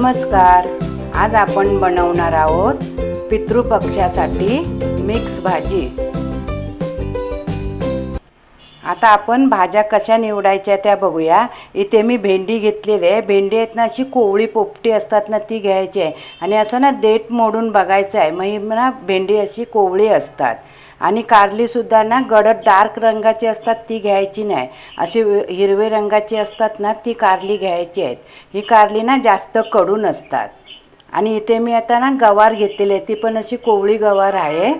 नमस्कार. आज आपण बनवणार आहोत पितृपक्षासाठी मिक्स भाजी. आता आपण भाज्या कशा निवडायच्या त्या बघूया. इथे मी भेंडी घेतलेली आहे. भेंडी आहेत ना अशी कोवळी पोपटी असतात ना ती घ्यायची आहे आणि असं ना देठ मोडून बघायचं आहे. मग ना भेंडी अशी कोवळी असतात. आणि कारलीसुद्धा ना गडद डार्क रंगाची असतात ती घ्यायची नाही. अशी हिरवे रंगाची असतात ना ती कारली घ्यायची आहेत. ही कारली ना जास्त कडू नसतात. आणि इथे मी आता ना गवार घेतलेली आहे. ती पण अशी कोवळी गवार आहे.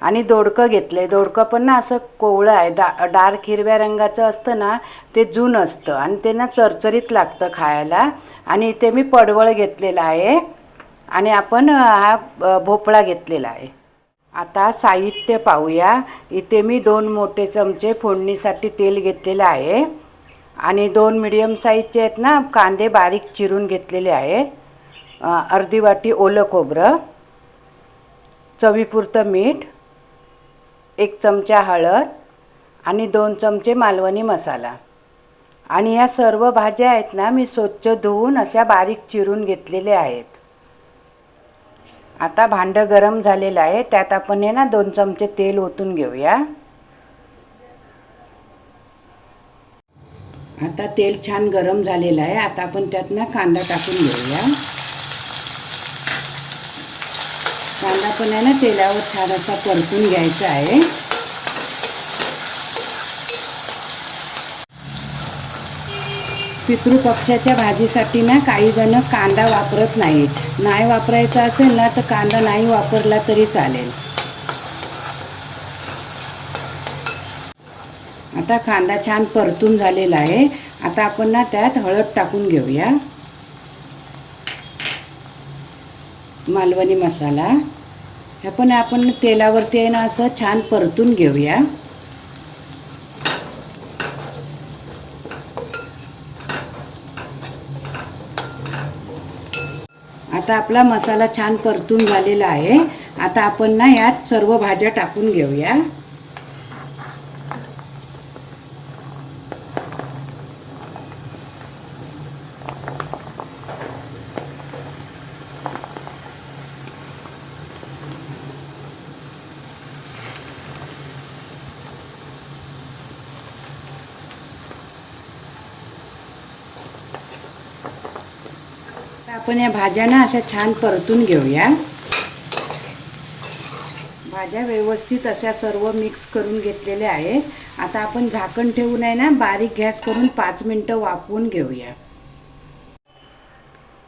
आणि दोडकं घेतलं आहे. दोडकं पण ना असं कोवळं आहे. डार्क हिरव्या रंगाचं असतं ना ते जून असतं आणि ते ना चरचरीत लागतं खायला. आणि इथे मी पडवळ घेतलेला आहे आणि आपण हा भोपळा घेतलेला आहे. आता साहित्य पाहूया. इथे मी 2 मोठे चमचे फोडणीसाठी तेल घेतलेलं आहे आणि 2 मीडियम साईजचे आहेत ना कांदे बारीक चिरून घेतलेले आहेत. अर्धी वाटी ओलं खोबरं, चवीपुरतं मीठ, 1 चमचा हळद आणि 2 चमचे मालवणी मसाला. आणि या सर्व भाज्या आहेत ना मी स्वच्छ धुवून अशा बारीक चिरून घेतलेल्या आहेत. आता भांडं गरम झालेलं आहे. त्यात आपण हे ना 2 चमचे तेल ओतून घेऊया. आता तेल छान गरम झालेलं आहे. आता आपण त्यात ना कांदा टाकून घेऊया. कांदा पण आहे ना तेलावर छान असा परतून घ्यायचा आहे. पितृपक्षाच्या भाजीसाठी ना काही जण कांदा वापरत नाहीत. नाही वापरायचा असेल ना तर कांदा नाही वापरला तरी चालेल. आता कांदा छान परतून झालेला आहे. आता आपण ना त्यात हळद टाकून घेऊया. मालवणी मसाला हे पण आपण तेलावरती आहे ना असं छान परतून घेऊया. आता आपला मसाला छान परतून झालेला आहे. आता आपण ना यात सर्व भाज्या टाकून घेऊया. आपण या भाज्या ना अशा छान परतून घेऊया. भाज्या व्यवस्थित अशा सर्व मिक्स करून घेतलेल्या आहेत. आता आपण झाकण ठेवून आहे ना बारीक गॅस करून 5 मिनिटं वाफवून घेऊया.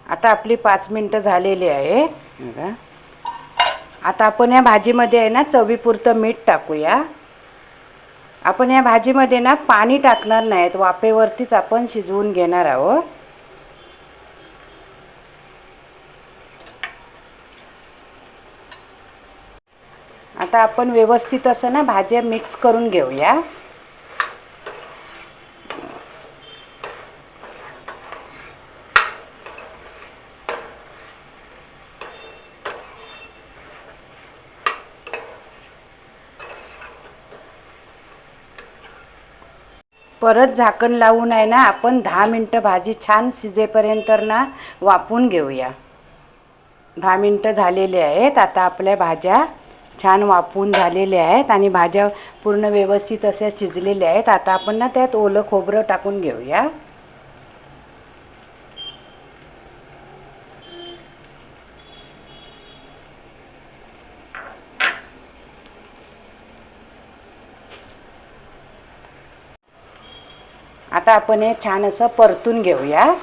आता आपली 5 मिनिटं झालेली आहे. आता आपण या भाजीमध्ये आहे ना चवीपुरतं मीठ टाकूया. आपण या भाजीमध्ये ना पाणी टाकणार नाहीत. वाफेवरतीच आपण शिजवून घेणार आहोत. आता आपण व्यवस्थित असं ना भाज्या मिक्स करून घेऊया. परत झाकण लावून आहे ना आपण 10 मिनिटं भाजी छान शिजेपर्यंत ना वाफवून घेऊया. 10 मिनिटं झालेली आहेत. आता आपल्या भाज्या छान वाफवून झालेल्या आहेत आणि भाज्या पूर्ण व्यवस्थित अशा शिजलेल्या आहेत. आता आपण ना त्यात ओलं खोबरं टाकून घेऊया. आता आपण हे छान असं परतून घेऊया.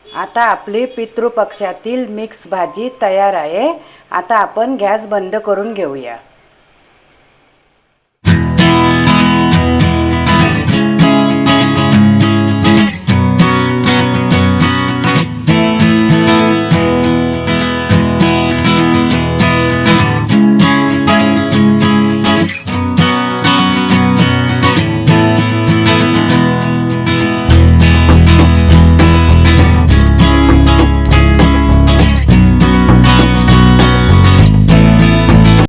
आता आपली पितृपक्षातील मिक्स भाजी तयार आहे. आता आपण गॅस बंद करून घेऊया.